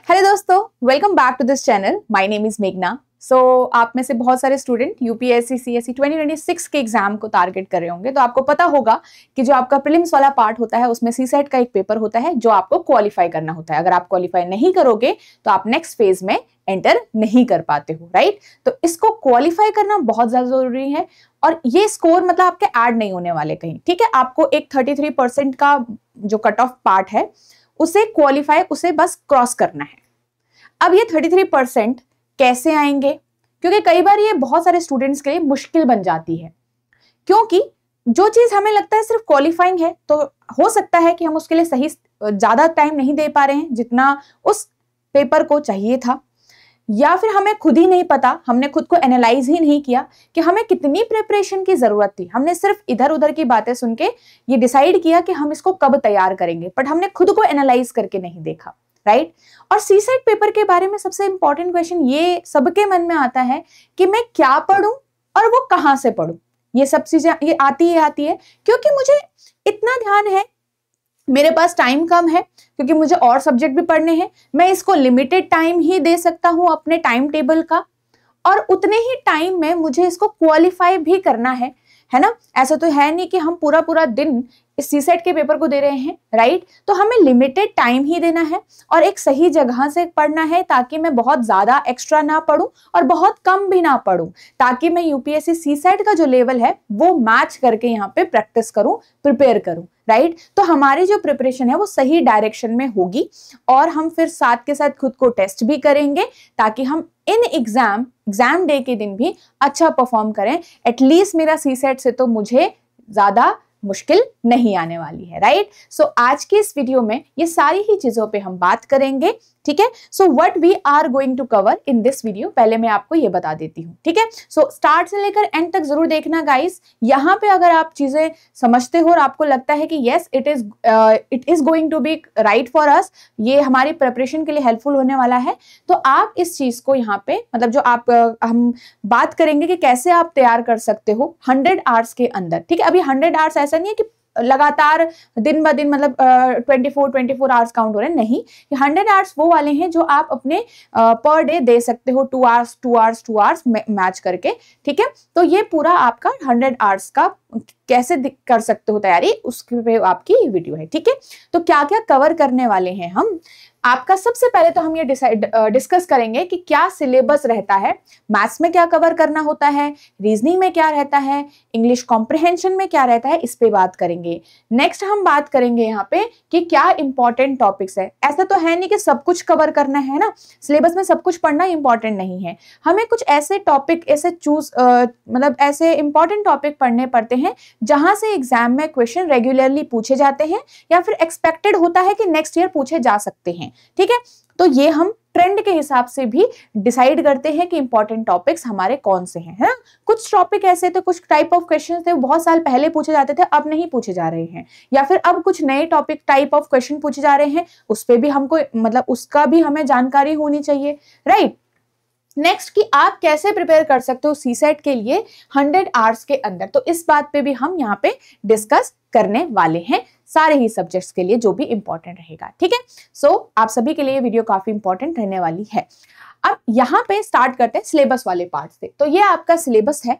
Hello दोस्तों, welcome back to this channel. My name is मेघना। आप में से बहुत सारे स्टूडेंट यूपीएससी सीएससी 2026 के एग्जाम को टारगेट कर रहे होंगे, तो आपको पता होगा कि जो आपका प्रीलिम्स वाला पार्ट होता है उसमें सीसेट का एक पेपर होता है जो आपको क्वालिफाई करना होता है। अगर आप क्वालिफाई नहीं करोगे तो आप नेक्स्ट फेज में एंटर नहीं कर पाते हो, राइट। तो इसको क्वालिफाई करना बहुत ज्यादा जरूरी है और ये स्कोर मतलब आपके ऐड नहीं होने वाले कहीं, ठीक है। आपको एक 33% का जो कट ऑफ पार्ट है उसे क्वालिफाई, उसे बस क्रॉस करना है। अब ये 33% कैसे आएंगे, क्योंकि कई बार ये बहुत सारे स्टूडेंट्स के लिए मुश्किल बन जाती है, क्योंकि जो चीज हमें लगता है सिर्फ क्वालिफाइंग है तो हो सकता है कि हम उसके लिए सही ज्यादा टाइम नहीं दे पा रहे हैं जितना उस पेपर को चाहिए था, या फिर हमें खुद ही नहीं पता, हमने खुद को एनालाइज ही नहीं किया कि हमें कितनी प्रिपरेशन की जरूरत थी। हमने सिर्फ इधर उधर की बातें सुन के ये डिसाइड किया कि हम इसको कब तैयार करेंगे, बट हमने खुद को एनालाइज करके नहीं देखा, राइट। और सीसेट पेपर के बारे में सबसे इंपॉर्टेंट क्वेश्चन ये सबके मन में आता है कि मैं क्या पढूं और वो कहां से पढूं। ये सब चीजें ये आती है क्योंकि मुझे इतना ध्यान है, मेरे पास टाइम कम है क्योंकि मुझे और सब्जेक्ट भी पढ़ने हैं, मैं इसको लिमिटेड टाइम ही दे सकता हूं अपने टाइम टेबल का, और उतने ही टाइम में मुझे इसको क्वालिफाई भी करना है ना। ऐसा तो है नहीं कि हम पूरा पूरा दिन इस सीसेट के पेपर को दे रहे हैं, राइट। तो हमें लिमिटेड टाइम ही देना है और एक सही जगह से पढ़ना है, ताकि मैं बहुत ज्यादा एक्स्ट्रा ना पढूं और बहुत कम भी ना पढूं, ताकि मैं यूपीएससी सीसेट का जो लेवल है वो मैच करके यहाँ पे प्रैक्टिस करूं, प्रिपेयर करूं, राइट। तो हमारी जो प्रिपरेशन है वो सही डायरेक्शन में होगी और हम फिर साथ के साथ खुद को टेस्ट भी करेंगे, ताकि हम इन एग्जाम डे के दिन भी अच्छा परफॉर्म करें। एटलीस्ट मेरा सीसेट से तो मुझे ज्यादा मुश्किल नहीं आने वाली है, राइट। सो आज की इस वीडियो में ये सारी ही चीजों पे हम बात करेंगे, ठीक है। So what we are going to cover in this video, पहले मैं आपको ये बता देती हूँ, ठीक है। सो स्टार्ट से लेकर एंड तक जरूर देखना गाइस। यहाँ पे अगर आप चीजें समझते हो और आपको लगता है कि yes it is going to be right for us, ये हमारी प्रिपरेशन के लिए हेल्पफुल होने वाला है, तो आप इस चीज को यहाँ पे मतलब जो आप हम बात करेंगे कि कैसे आप तैयार कर सकते हो 100 आवर्स के अंदर, ठीक है। अभी 100 आवर्स ऐसा नहीं है कि लगातार दिन ब दिन मतलब 24 आवर्स काउंट हो रहे हैं, नहीं। 100 आवर्स वो वाले हैं जो आप अपने पर डे दे सकते हो, 2 आवर्स मैच करके, ठीक है। तो ये पूरा आपका 100 आवर्स का कैसे कर सकते हो तैयारी, उसके पे आपकी वीडियो है, ठीक है। तो क्या क्या कवर करने वाले हैं हम, आपका सबसे पहले तो हम ये डिस्कस करेंगे कि क्या सिलेबस रहता है, मैथ्स में क्या कवर करना होता है, रीजनिंग में क्या रहता है, इंग्लिश कॉम्प्रिहेंशन में क्या रहता है, इस पे बात करेंगे। नेक्स्ट हम बात करेंगे यहाँ पे कि क्या इंपॉर्टेंट टॉपिक्स है। ऐसा तो है नहीं कि सब कुछ कवर करना है ना, सिलेबस में सब कुछ पढ़ना इंपॉर्टेंट नहीं है, हमें कुछ ऐसे टॉपिक ऐसे मतलब ऐसे इंपॉर्टेंट टॉपिक पढ़ने पड़ते हैं जहां से एग्जाम में क्वेश्चन रेगुलरली पूछे जाते हैं या फिर एक्सपेक्टेड होता है कि नेक्स्ट ईयर पूछे जा सकते हैं, ठीक है। तो ये हम ट्रेंड के हिसाब से भी डिसाइड करते हैं कि इंपॉर्टेंट टॉपिक्स हमारे कौन से हैं, है ना। कुछ टॉपिक ऐसे थे, कुछ टाइप ऑफ क्वेश्चन थे, बहुत साल पहले पूछे जाते थे, अब नहीं पूछे जा रहे हैं, या फिर अब कुछ नए टॉपिक टाइप ऑफ क्वेश्चन पूछे जा रहे हैं, उस पे भी हमको मतलब उसका भी हमें जानकारी होनी चाहिए, राइट। नेक्स्ट कि आप कैसे प्रिपेयर कर सकते हो सीसेट के लिए 100 आवर्स के अंदर, तो इस बात पे भी हम यहाँ पे डिस्कस करने वाले हैं, सारे ही सब्जेक्ट्स के लिए जो भी इंपॉर्टेंट रहेगा, ठीक है। सो आप सभी के लिए वीडियो काफी इंपॉर्टेंट रहने वाली है। अब यहाँ पे स्टार्ट करते हैं सिलेबस वाले पार्ट से। तो ये आपका सिलेबस है,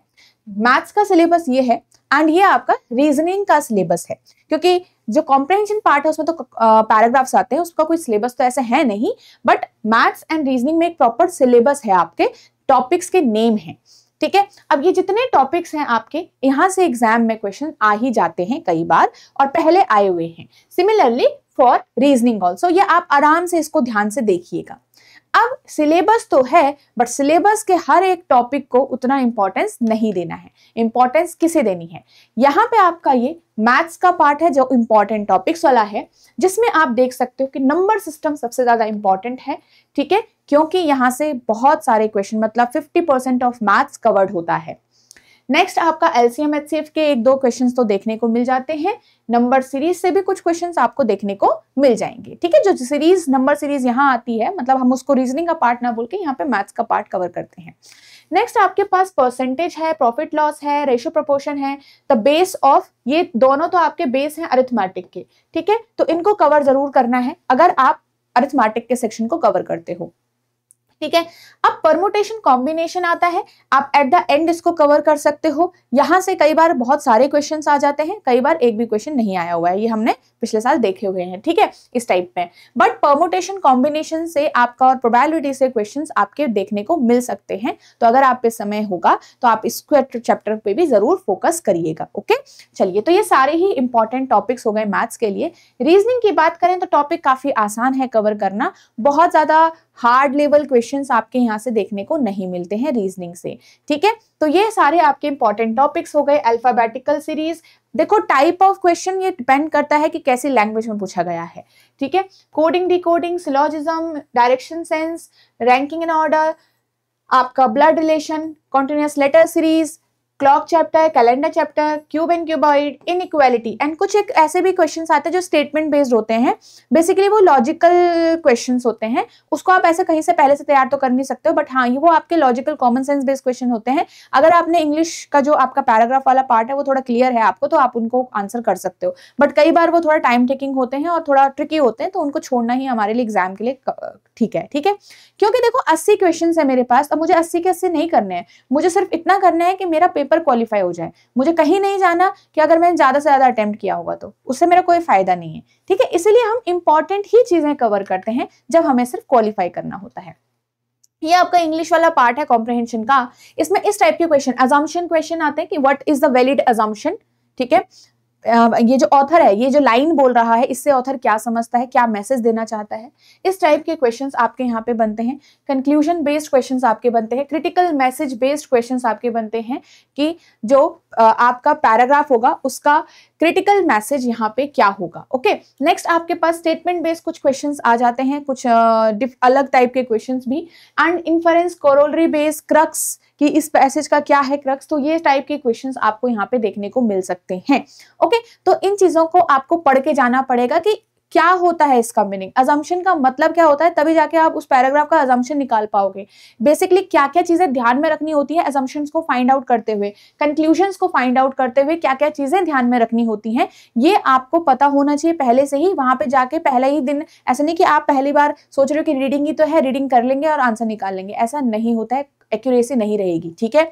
मैथ्स का सिलेबस ये है, एंड ये आपका रीजनिंग का सिलेबस है, क्योंकि जो कॉम्प्रिहेंशन पार्ट है उसमें तो पैराग्राफ्स आते हैं, उसका कोई सिलेबस तो ऐसा है नहीं, बट मैथ्स एंड रीजनिंग में एक प्रॉपर सिलेबस है, आपके टॉपिक्स के नेम है, ठीक है। अब ये जितने टॉपिक्स हैं आपके, यहाँ से एग्जाम में क्वेश्चन आ ही जाते हैं कई बार और पहले आए हुए हैं। सिमिलरली फॉर रीजनिंग ऑल्सो, ये आप आराम से इसको ध्यान से देखिएगा। अब सिलेबस तो है, बट सिलेबस के हर एक टॉपिक को उतना इंपॉर्टेंस नहीं देना है। इंपॉर्टेंस किसे देनी है, यहाँ पे आपका ये मैथ्स का पार्ट है जो इंपॉर्टेंट टॉपिक्स वाला है, जिसमें आप देख सकते हो कि नंबर सिस्टम सबसे ज्यादा इंपॉर्टेंट है, ठीक है, क्योंकि यहाँ से बहुत सारे क्वेश्चन मतलब 50% ऑफ मैथ्स कवर्ड होता है। नेक्स्ट आपका एलसीएम एचसीएफ के 1-2 क्वेश्चंस तो देखने को मिल जाते हैं, नंबर सीरीज से भी कुछ क्वेश्चंस आपको देखने को मिल जाएंगे, ठीक है। जो सीरीज नंबर सीरीज यहाँ आती है, मतलब हम उसको रीजनिंग का पार्ट ना बोल के यहाँ पे मैथ्स का पार्ट कवर करते हैं। नेक्स्ट आपके पास परसेंटेज है, प्रॉफिट लॉस है, रेशियो प्रोपोर्शन है, द बेस ऑफ, ये दोनों तो आपके बेस हैं अरिथमेटिक के, ठीक है। तो इनको कवर जरूर करना है। अगर आप अरिथमेटिक के सेक्शन को कवर करते हो, ठीक है। अब परमुटेशन कॉम्बिनेशन आता है, आप एट द एंड इसको कवर कर सकते हो। यहां से कई बार बहुत सारे क्वेश्चंस आ जाते हैं, कई बार एक भी क्वेश्चन नहीं आया हुआ है, ये हमने पिछले साल देखे हुए हैं, ठीक है, इस टाइप में। बट परमुटेशन कॉम्बिनेशन से आपका और प्रोबेबिलिटी से क्वेश्चंस आपके देखने को मिल सकते हैं। तो अगर आप पे समय होगा तो आप इस चैप्टर पे भी जरूर फोकस करिएगा, ओके। चलिए, तो ये सारे ही इंपॉर्टेंट टॉपिक्स हो गए मैथ्स के लिए। रीजनिंग की बात करें तो टॉपिक काफी आसान है कवर करना, बहुत ज्यादा हार्ड लेवल क्वेश्चंस आपके यहाँ से देखने को नहीं मिलते हैं रीजनिंग से, ठीक है। तो ये सारे आपके इंपॉर्टेंट टॉपिक्स हो गए। अल्फाबेटिकल सीरीज, देखो टाइप ऑफ क्वेश्चन ये डिपेंड करता है कि कैसी लैंग्वेज में पूछा गया है, ठीक है। Coding, decoding, syllogism, direction sense, ranking in order, आपका blood relation, continuous letter series, clock chapter, calendar chapter, cube and cuboid, inequality and कुछ एक ऐसे भी क्वेश्चंस आते हैं जो स्टेटमेंट बेस्ड होते हैं। बेसिकली वो लॉजिकल क्वेश्चंस होते हैं, उसको आप ऐसे कहीं से पहले से तैयार तो कर नहीं सकते हो, बट हाँ, ये वो आपके logical common sense based question होते हैं। अगर आपने इंग्लिश का जो आपका पैराग्राफ वाला पार्ट है वो थोड़ा क्लियर है आपको, तो आप उनको आंसर कर सकते हो। बट कई बार वो थोड़ा टाइम टेकिंग होते हैं और थोड़ा ट्रिकी होते हैं, तो उनको छोड़ना ही हमारे लिए एग्जाम के लिए ठीक है, ठीक है। क्योंकि देखो 80 क्वेश्चन है मेरे पास, अब मुझे 80 के 80 नहीं करने हैं, मुझे सिर्फ इतना करना है कि मेरा पेपर क्वालिफाई हो जाए। मुझे कहीं नहीं जाना कि अगर मैंने ज्यादा से ज्यादा अटेम्प्ट किया होगा तो उससे मेरा कोई फायदा नहीं है, ठीक है। इसलिए हम इंपॉर्टेंट ही चीजें कवर करते हैं जब हमें सिर्फ क्वालिफाई करना होता है। ये आपका इंग्लिश वाला पार्ट है कॉम्प्रिहेंशन का। इसमें इस टाइप के क्वेश्चन, अजम्पशन क्वेश्चन आते हैं कि what is the valid assumption, ठीक है। ये जो ऑथर है, ये जो लाइन बोल रहा है, इससे ऑथर क्या समझता है, क्या मैसेज देना चाहता है, इस टाइप के क्वेश्चंस आपके यहाँ पे बनते हैं। कंक्लूजन बेस्ड क्वेश्चंस आपके बनते हैं। क्रिटिकल मैसेज बेस्ड क्वेश्चंस आपके बनते हैं कि जो आपका पैराग्राफ होगा उसका क्रिटिकल मैसेज यहाँ पे क्या होगा, ओके। नेक्स्ट आपके पास स्टेटमेंट बेस्ड कुछ क्वेश्चंस आ जाते हैं, कुछ अलग टाइप के क्वेश्चंस भी। And inference, corollary based, crux कि इस पैसेज का क्या है क्रक्स, तो ये टाइप के क्वेश्चंस आपको यहाँ पे देखने को मिल सकते हैं, ओके। तो इन चीजों को आपको पढ़ के जाना पड़ेगा कि क्या होता है इसका मीनिंग, अजम्पशन का मतलब क्या होता है, तभी जाके आप उस पैराग्राफ का अजम्पशन निकाल पाओगे। बेसिकली क्या क्या चीजें ध्यान में रखनी होती है अजम्पशंस को फाइंड आउट करते हुए, कंक्लूजन्स को फाइंड आउट करते हुए क्या क्या चीजें ध्यान में रखनी होती हैं, ये आपको पता होना चाहिए पहले से ही। वहां पे जाके पहले ही दिन, ऐसा नहीं कि आप पहली बार सोच रहे हो कि रीडिंग ही तो है, रीडिंग कर लेंगे और आंसर निकाल लेंगे, ऐसा नहीं होता है, एक्यूरेसी नहीं रहेगी, ठीक है।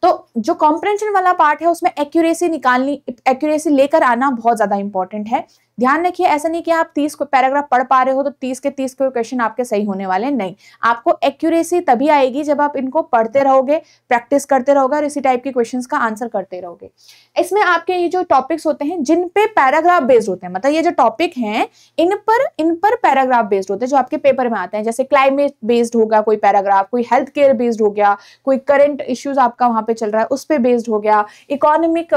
तो जो कॉम्प्रिहेंशन वाला पार्ट है उसमें एक्यूरेसी निकालनी, एक्यूरेसी लेकर आना बहुत ज्यादा इंपॉर्टेंट है। ध्यान रखिए, ऐसा नहीं कि आप 30 पैराग्राफ पढ़ पा रहे हो तो 30 के 30 क्वेश्चन आपके सही होने वाले, नहीं। आपको एक्यूरेसी तभी आएगी जब आप इनको पढ़ते रहोगे, प्रैक्टिस करते रहोगे और इसी टाइप के क्वेश्चंस का आंसर करते रहोगे। इसमें आपके ये जो टॉपिक्स होते हैं जिन पे पैराग्राफ बेस्ड होते हैं, मतलब ये जो टॉपिक हैं इन पर पैराग्राफ बेस्ड होते हैं जो आपके पेपर में आते हैं। जैसे क्लाइमेट बेस्ड होगा कोई पैराग्राफ, कोई हेल्थ केयर बेस्ड हो गया, कोई करंट इश्यूज आपका वहां पे चल रहा है उस पे बेस्ड हो गया, इकोनॉमिक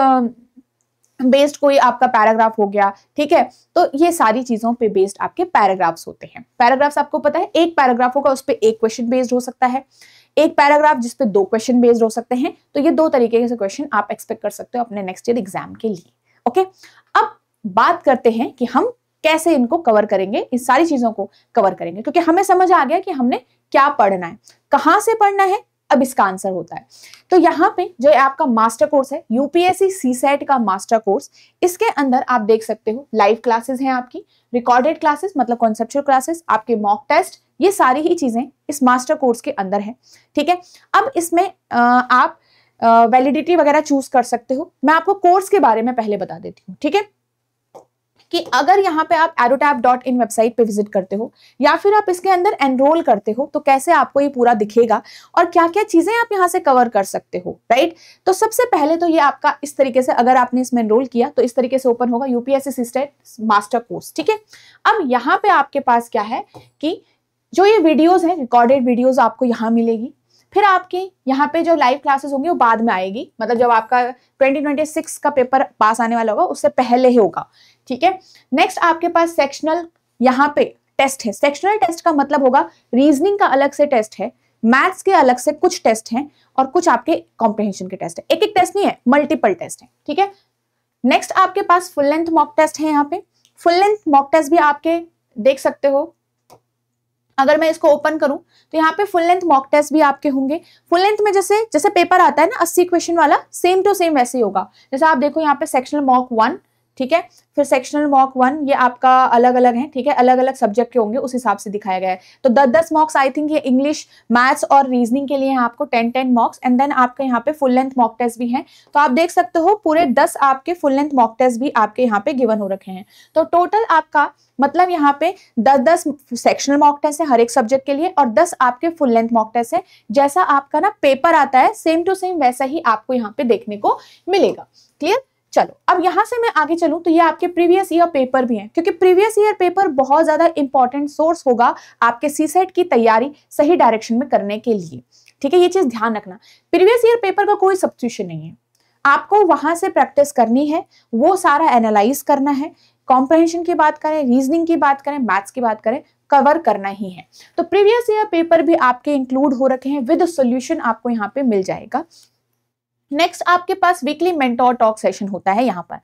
बेस्ड कोई आपका पैराग्राफ हो गया, ठीक है। तो ये सारी चीजों पे बेस्ड आपके पैराग्राफ्स होते हैं। पैराग्राफ्स आपको पता है, एक पैराग्राफ होगा उस पे एक क्वेश्चन बेस्ड हो सकता है, एक पैराग्राफ जिस पे 2 क्वेश्चन बेस्ड हो सकते हैं। तो ये 2 तरीके से क्वेश्चन आप एक्सपेक्ट कर सकते हो अपने नेक्स्ट ईयर एग्जाम के लिए, ओके। अब बात करते हैं कि हम कैसे इनको कवर करेंगे, इस सारी चीजों को कवर करेंगे, क्योंकि हमें समझ आ गया कि हमने क्या पढ़ना है, कहां से पढ़ना है, अब इसका आंसर होता है। तो यहाँ पे जो आपका मास्टर कोर्स है यूपीएससी सीसेट का मास्टर कोर्स, इसके अंदर आप देख सकते हो लाइव क्लासेस हैं आपकी, रिकॉर्डेड क्लासेस मतलब कॉन्सेप्चुअल क्लासेस, आपके मॉक टेस्ट, ये सारी ही चीजें इस मास्टर कोर्स के अंदर है, ठीक है। अब इसमें आप वैलिडिटी वगैरह चूज कर सकते हो। मैं आपको कोर्स के बारे में पहले बता देती हूँ, ठीक है, कि अगर यहाँ पे आप aerotab.in वेबसाइट पे विजिट करते हो या फिर आप इसके अंदर एनरोल करते हो तो कैसे आपको ये पूरा दिखेगा और क्या क्या चीजें आप यहाँ से कवर कर सकते हो, राइट। तो सबसे पहले तो ये आपका इस तरीके से, अगर आपने इसमें एनरोल किया तो इस तरीके से ओपन होगा यूपीएससी सीसेट मास्टर कोर्स, ठीक है। अब यहाँ पे आपके पास क्या है कि जो ये वीडियोज है, रिकॉर्डेड वीडियोज आपको यहाँ मिलेगी। फिर आपकी यहाँ पे जो लाइव क्लासेस होंगी वो बाद में आएगी, मतलब जब आपका 2026 का पेपर पास आने वाला होगा उससे पहले ही होगा, ठीक है। नेक्स्ट आपके पास सेक्शनल यहाँ पे टेस्ट है। सेक्शनल टेस्ट का मतलब होगा रीजनिंग का अलग से टेस्ट है, मैथ्स के अलग से कुछ टेस्ट हैं और कुछ आपके कॉम्प्रिहेंशन के टेस्ट है। एक एक टेस्ट नहीं है, मल्टीपल टेस्ट है, ठीक है। नेक्स्ट आपके पास फुल लेंथ मॉक टेस्ट है। यहाँ पे फुल लेंथ मॉक टेस्ट भी आपके देख सकते हो। अगर मैं इसको ओपन करूं तो यहाँ पे फुल लेंथ मॉक टेस्ट भी आपके होंगे। फुल लेंथ में जैसे पेपर आता है ना 80 क्वेश्चन वाला, सेम टू सेम वैसे ही होगा। जैसे आप देखो यहाँ पे सेक्शनल मॉक 1, ठीक है। फिर सेक्शनल मॉक 1 ये आपका अलग अलग है, ठीक है, अलग अलग सब्जेक्ट के होंगे, उस हिसाब से दिखाया गया है। तो 10-10 मॉक्स आई थिंक ये इंग्लिश, मैथ्स और रीजनिंग के लिए हैं आपको 10-10 मॉक्स, एंड देन आपके यहाँ पे फुल लेंथ मॉक टेस्ट भी हैं। तो आप देख सकते हो पूरे 10 आपके फुल लेंथ मॉक टेस्ट भी आपके यहाँ पे गिवन हो रखे हैं। तो टोटल आपका मतलब यहाँ पे 10-10 सेक्शनल मॉक टेस्ट है हर एक सब्जेक्ट के लिए, और 10 आपके फुल लेंथ मॉक टेस्ट है। जैसा आपका ना पेपर आता है सेम टू सेम वैसा ही आपको यहाँ पे देखने को मिलेगा। क्लियर? चलो अब यहां से मैं आगे चलूं तो ये आपके प्रीवियस ईयर पेपर भी हैं, क्योंकि प्रीवियस ईयर पेपर बहुत ज्यादा इंपॉर्टेंट सोर्स होगा आपके सीसेट की तैयारी सही डायरेक्शन में करने के लिए। ठीक है, ये चीज ध्यान रखना, प्रीवियस ईयर पेपर का कोई सब्स्टिट्यूशन नहीं है, आपको वहां से प्रैक्टिस करनी है, वो सारा एनालाइज करना है। कॉम्प्रहेंशन की बात करें, रीजनिंग की बात करें, मैथ्स की बात करें, कवर करना ही है। तो प्रीवियस ईयर पेपर भी आपके इंक्लूड हो रखे हैं, विद सॉल्यूशन आपको यहाँ पे मिल जाएगा। नेक्स्ट आपके पास वीकली मेंटोर टॉक सेशन होता है। यहाँ पर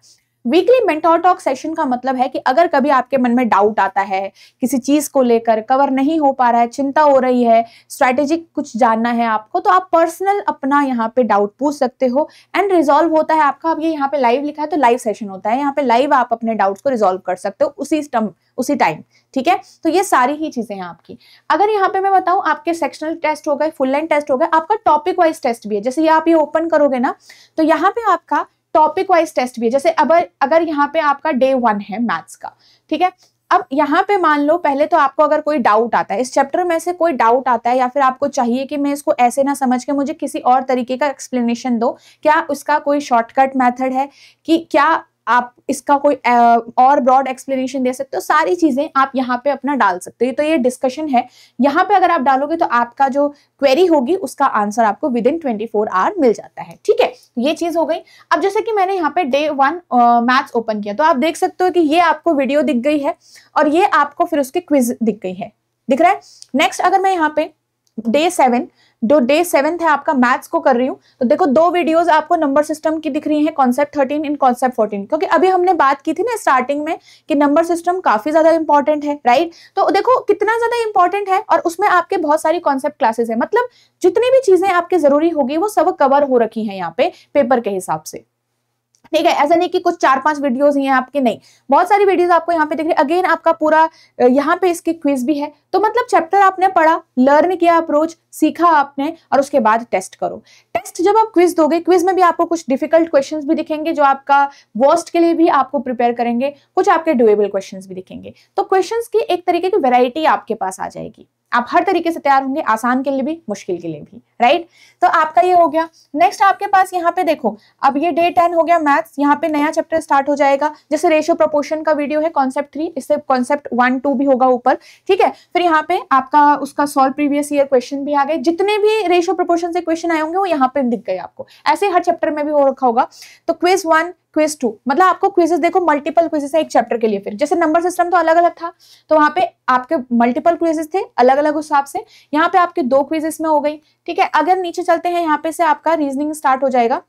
वीकली मेंटोर टॉक सेशन का मतलब है कि अगर कभी आपके मन में डाउट आता है, किसी चीज को लेकर कवर नहीं हो पा रहा है, चिंता हो रही है, स्ट्रैटेजिक कुछ जानना है आपको, तो आप पर्सनल अपना यहाँ पे डाउट पूछ सकते हो एंड रिजॉल्व होता है आपका। अब ये यहाँ पे लाइव लिखा है तो लाइव सेशन होता है, यहाँ पे लाइव आप अपने डाउट्स को रिजॉल्व कर सकते हो उसी टाइम। ठीक है, तो ये सारी ही चीजें हैं आपकी। अगर यहाँ पे मैं बताऊं, आपके सेक्शनल टेस्ट हो गए, फुल लेंथ टेस्ट हो गए, आपका टॉपिक वाइज टेस्ट भी है। जैसे ये आप ये ओपन करोगे ना, तो यहाँ पे आपका टॉपिक वाइज टेस्ट भी है। जैसे अगर यहाँ पे आपका डे 1 है मैथ्स का, ठीक है, अब यहाँ पे मान लो पहले तो आपको अगर कोई डाउट आता है इस चैप्टर में से, कोई डाउट आता है या फिर आपको चाहिए कि मैं इसको ऐसे ना समझ के मुझे किसी और तरीके का एक्सप्लेनेशन दो, क्या उसका कोई शॉर्टकट मेथड है, कि क्या आप इसका कोई और ब्रॉड एक्सप्लेनेशन दे सकते हो, सारी चीजें आप यहाँ पे अपना डाल सकते हो। तो ये डिस्कशन है, यहाँ पे अगर आप डालोगे तो आपका जो क्वेरी होगी उसका आंसर आपको विद इन 24 आवर मिल जाता है। ठीक है, ये चीज हो गई। अब जैसे कि मैंने यहाँ पे डे 1 मैथ्स ओपन किया, तो आप देख सकते हो कि ये आपको वीडियो दिख गई है और ये आपको फिर उसकी क्विज दिख गई है, दिख रहा है। नेक्स्ट अगर मैं यहाँ पे डे 7 है आपका मैथ्स को कर रही हूँ, तो देखो 2 वीडियोस आपको नंबर सिस्टम की दिख रही हैं, कॉन्सेप्ट 13 इन कॉन्सेप्ट 14, क्योंकि अभी हमने बात की थी ना स्टार्टिंग में कि नंबर सिस्टम काफी ज्यादा इंपॉर्टेंट है, राइट। तो देखो कितना ज्यादा इंपॉर्टेंट है, और उसमें आपके बहुत सारी कॉन्सेप्ट क्लासेस है, मतलब जितनी भी चीजें आपके जरूरी होगी वो सब कवर हो रखी है यहाँ पे पेपर के हिसाब से। ठीक है, ऐसा नहीं कि कुछ 4-5 वीडियोस ही हैं आपके, नहीं, बहुत सारी वीडियोस आपको यहाँ पे दिख रही है। अगेन आपका पूरा यहाँ पे इसकी क्विज भी है। तो मतलब चैप्टर आपने पढ़ा, लर्न किया, अप्रोच सीखा आपने, और उसके बाद टेस्ट करो। टेस्ट जब आप क्विज दोगे, क्विज में भी आपको कुछ डिफिकल्ट क्वेश्चंस भी दिखेंगे जो आपका वर्स्ट के लिए भी आपको प्रिपेयर करेंगे, कुछ आपके डुएबल क्वेश्चंस भी दिखेंगे। तो क्वेश्चंस की एक तरीके की वैरायटी आपके पास आ जाएगी, आप हर तरीके से तैयार होंगे, आसान के लिए भी, मुश्किल के लिए भी, राइट। तो आपका ये हो गया। नेक्स्ट आपके पास यहाँ पे देखो, अब ये डे 10 हो गया मैथ्स, यहाँ पे नया चैप्टर स्टार्ट हो जाएगा। जैसे रेशियो प्रोपोर्शन का वीडियो है कॉन्सेप्ट 3, इससे कॉन्सेप्ट 1, 2 भी होगा ऊपर। ठीक है, फिर यहाँ पे आपका उसका सॉल्व प्रीवियस ईयर क्वेश्चन भी आ गए, जितने भी रेशियो प्रोपोर्शन से क्वेश्चन आए होंगे वो यहाँ पे दिख गए आपको। ऐसे हर चैप्टर में भी हो रखा होगा। तो क्विज 1, क्विज 2, मतलब आपको क्विजेस देखो मल्टीपल क्विजेस है एक चैप्टर के लिए। फिर जैसे नंबर सिस्टम तो अलग अलग था, तो वहां पे आपके मल्टीपल क्विजेस थे अलग अलग उस हिसाब से, यहाँ पे आपके 2 क्विजेस में हो गई। ठीक है, अगर नीचे चलते हैं, यहाँ पे से आपका रीजनिंग स्टार्ट हो जाएगा।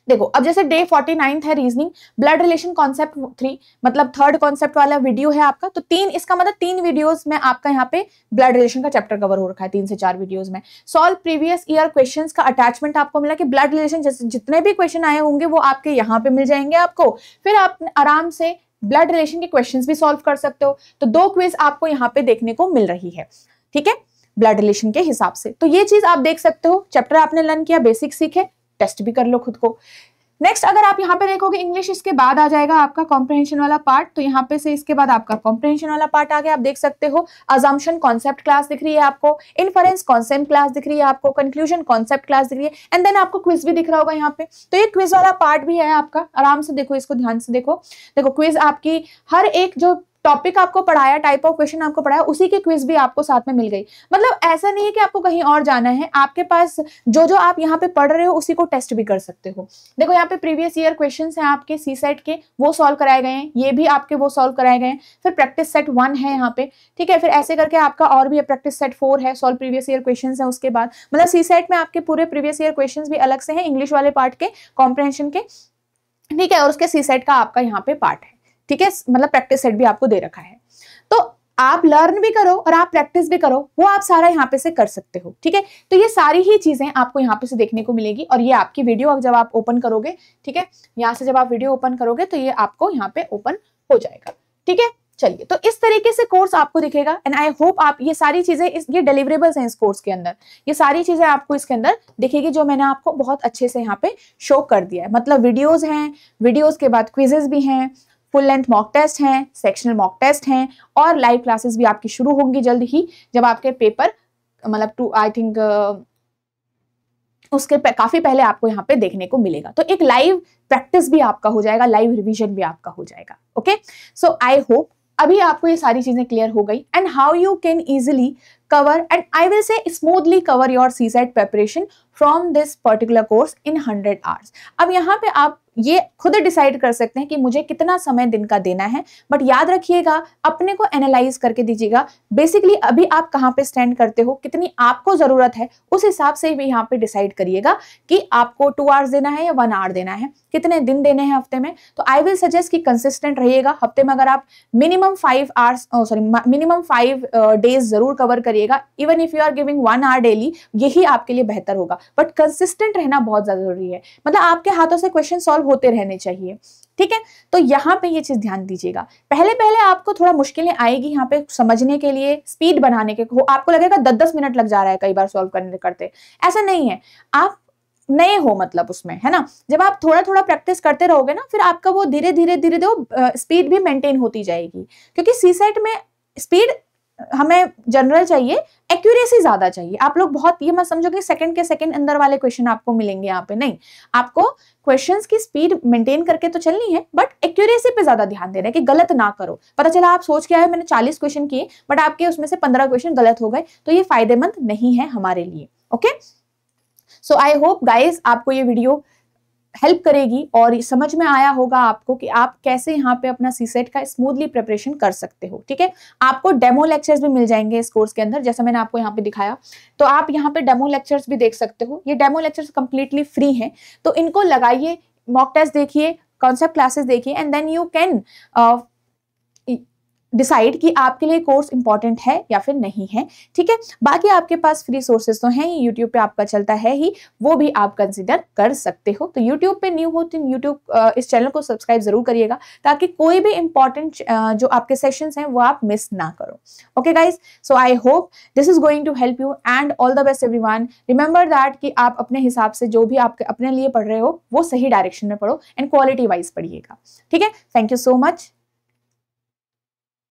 देखो अब जैसे डे 49 है रीजनिंग, ब्लड रिलेशन कॉन्सेप्ट 3, मतलब थर्ड कॉन्सेप्ट वाला वीडियो है आपका। तो 3, इसका मतलब 3 वीडियोस में आपका यहाँ पे ब्लड रिलेशन का चैप्टर कवर हो रखा है, 3 से 4 वीडियोस में। सॉल्व प्रीवियस ईयर क्वेश्चंस का अटैचमेंट आपको मिला कि ब्लड रिलेशन जितने भी क्वेश्चन आए होंगे वो आपके यहाँ पे मिल जाएंगे आपको, फिर आप आराम से ब्लड रिलेशन के क्वेश्चंस भी सॉल्व कर सकते हो। तो 2 क्विज आपको यहाँ पे देखने को मिल रही है, ठीक है, ब्लड रिलेशन के हिसाब से। तो ये चीज आप देख सकते हो, चैप्टर आपने लर्न किया, बेसिक सीखे, टेस्ट भी कर लो खुद को। नेक्स्ट अगर आप यहाँ पे देखोगे इंग्लिश, इसके बाद आ जाएगा आपका कॉम्प्रहेंशन वाला पार्ट। तो यहाँ पे से इसके बाद आपका कॉम्प्रहेंशन वाला पार्ट आ गया। आप देख सकते हो अजम्पशन कॉन्सेप्ट क्लास दिख रही है आपको, इन्फरेंस कॉन्सेप्ट क्लास दिख रही है आपको, कंक्लूजन कॉन्सेप्ट क्लास दिख रही है, एंड देन आपको क्विज भी दिख रहा होगा यहाँ पे। तो ये क्विज वाला पार्ट भी है आपका, आराम से देखो, इसको ध्यान से देखो। देखो क्विज आपकी हर एक जो टॉपिक आपको पढ़ाया, टाइप ऑफ क्वेश्चन आपको पढ़ाया, उसी के क्विज भी आपको साथ में मिल गई। मतलब ऐसा नहीं है कि आपको कहीं और जाना है, आपके पास जो आप यहाँ पे पढ़ रहे हो उसी को टेस्ट भी कर सकते हो। देखो यहाँ पे प्रीवियस ईयर क्वेश्चंस हैं आपके सीसेट के, वो सॉल्व कराए गए हैं, ये भी आपके वो सॉल्व कराए गए हैं। फिर प्रैक्टिस सेट 1 है यहाँ पे, ठीक है, फिर ऐसे करके आपका और भी प्रैक्टिस सेट 4 है, सॉल्व प्रीवियस ईयर क्वेश्चन है उसके बाद। मतलब सीसेट में आपके पूरे प्रीवियस ईयर क्वेश्चन भी अलग से हैं, इंग्लिश वाले पार्ट के, कॉम्प्रहेंशन के, ठीक है, और उसके सीसेट का आपका यहाँ पे पार्ट है, ठीक है, मतलब प्रैक्टिस सेट भी आपको दे रखा है। तो आप लर्न भी करो और आप प्रैक्टिस भी करो, वो आप सारा यहाँ पे से कर सकते हो। ठीक है, तो ये सारी ही चीजें आपको यहाँ पे से देखने को मिलेगी। और ये आपकी वीडियो जब आप ओपन करोगे, ठीक है, यहाँ से जब आप वीडियो ओपन करोगे तो ये आपको यहाँ पे ओपन हो जाएगा। ठीक है, चलिए, तो इस तरीके से कोर्स आपको दिखेगा। एंड आई होप आप ये सारी चीजें, ये डिलीवरेबल्स हैं इस कोर्स के अंदर, ये सारी चीजें आपको इसके अंदर दिखेगी जो मैंने आपको बहुत अच्छे से यहाँ पे शो कर दिया है। मतलब वीडियोस हैं, वीडियोस के बाद क्विजेस भी हैं, फुल लेंथ मॉक टेस्ट हैं, सेक्शनल मॉक टेस्ट हैं, और लाइव क्लासेस भी आपकी शुरू होंगी जल्द ही, जब आपके पेपर मतलब आई थिंक उसके काफी पहले आपको यहाँ पे देखने को मिलेगा। तो एक लाइव प्रैक्टिस भी आपका हो जाएगा, लाइव रिवीजन भी आपका हो जाएगा। ओके, सो आई होप अभी आपको ये सारी चीजें क्लियर हो गई, and how you can easily cover and I will say smoothly cover your CSAT preparation from this particular course in 100 hours. अब यहाँ पे आप ये खुद डिसाइड कर सकते हैं कि मुझे कितना समय दिन का देना है, बट याद रखिएगा अपने को एनालाइज करके दीजिएगा। बेसिकली अभी आप कहाँ पे स्टैंड करते हो, कितनी आपको जरूरत है, उस हिसाब से भी यहाँ पे डिसाइड करिएगा कि आपको 2 आवर्स देना है या 1 आवर देना है, कितने दिन देने हैं हफ्ते में। तो आई विल सजेस्ट कि कंसिस्टेंट रहिएगा। हफ्ते में अगर आप मिनिमम 5 डेज जरूर कवर करिएगा, even if you are giving 1 hour daily, यही आपके लिए बेहतर होगा। बट कंसिस्टेंट रहना बहुत ज्यादा जरूरी है, मतलब आपके हाथों से क्वेश्चन सॉल्व होते रहने चाहिए। ठीक है, तो यहाँ पे ये चीज ध्यान दीजिएगा। पहले पहले आपको थोड़ा मुश्किलें आएगी यहाँ पे समझने के लिए, स्पीड बनाने के, आपको लगेगा 10-10 मिनट लग जा रहा है कई बार सॉल्व करने करते, ऐसा नहीं है। आप नए हो मतलब उसमें, है ना, जब आप थोड़ा थोड़ा प्रैक्टिस करते रहोगे ना, फिर आपका वो धीरे धीरे स्पीड भी मेंटेन होती जाएगी। क्योंकि सीसेट में स्पीड हमें जनरल चाहिए, एक्यूरेसी ज्यादा चाहिए। आप लोग बहुत ये मत समझो कि सेकंड के सेकंड अंदर वाले क्वेश्चन आपको मिलेंगे यहाँ पे, नहीं, आपको क्वेश्चंस की स्पीड मेंटेन करके तो चलनी है, बट एक्यूरेसी पे ज्यादा ध्यान देना है कि गलत ना करो। पता चला आप सोच के आए मैंने 40 क्वेश्चन किए, बट आपके उसमें से 15 क्वेश्चन गलत हो गए, तो ये फायदेमंद नहीं है हमारे लिए। Okay, so I hope guys आपको ये वीडियो हेल्प करेगी और समझ में आया होगा आपको कि आप कैसे यहाँ पे अपना सीसेट का स्मूथली प्रिपरेशन कर सकते हो। ठीक है, आपको डेमो लेक्चर्स भी मिल जाएंगे इस कोर्स के अंदर, जैसा मैंने आपको यहाँ पे दिखाया, तो आप यहाँ पे डेमो लेक्चर्स भी देख सकते हो। ये डेमो लेक्चर्स कंप्लीटली फ्री हैं, तो इनको लगाइए, मॉक टेस्ट देखिए, कॉन्सेप्ट क्लासेस देखिए, and then you can decide कि आपके लिए कोर्स इंपॉर्टेंट है या फिर नहीं है। ठीक है, बाकी आपके पास फ्री सोर्सेज तो हैं ही, यूट्यूब पे आपका चलता है ही, वो भी आप कंसिडर कर सकते हो। तो यूट्यूब पे न्यू हो तो यूट्यूब इस चैनल को सब्सक्राइब जरूर करिएगा, ताकि कोई भी इंपॉर्टेंट जो आपके सेशंस हैं वो आप मिस ना करो। Okay guys, so I hope this is going to help you and all the best everyone. Remember that कि आप अपने हिसाब से जो भी आप अपने लिए पढ़ रहे हो वो सही डायरेक्शन में पढ़ो एंड क्वालिटी वाइज पढ़िएगा। ठीक है, थैंक यू सो मच।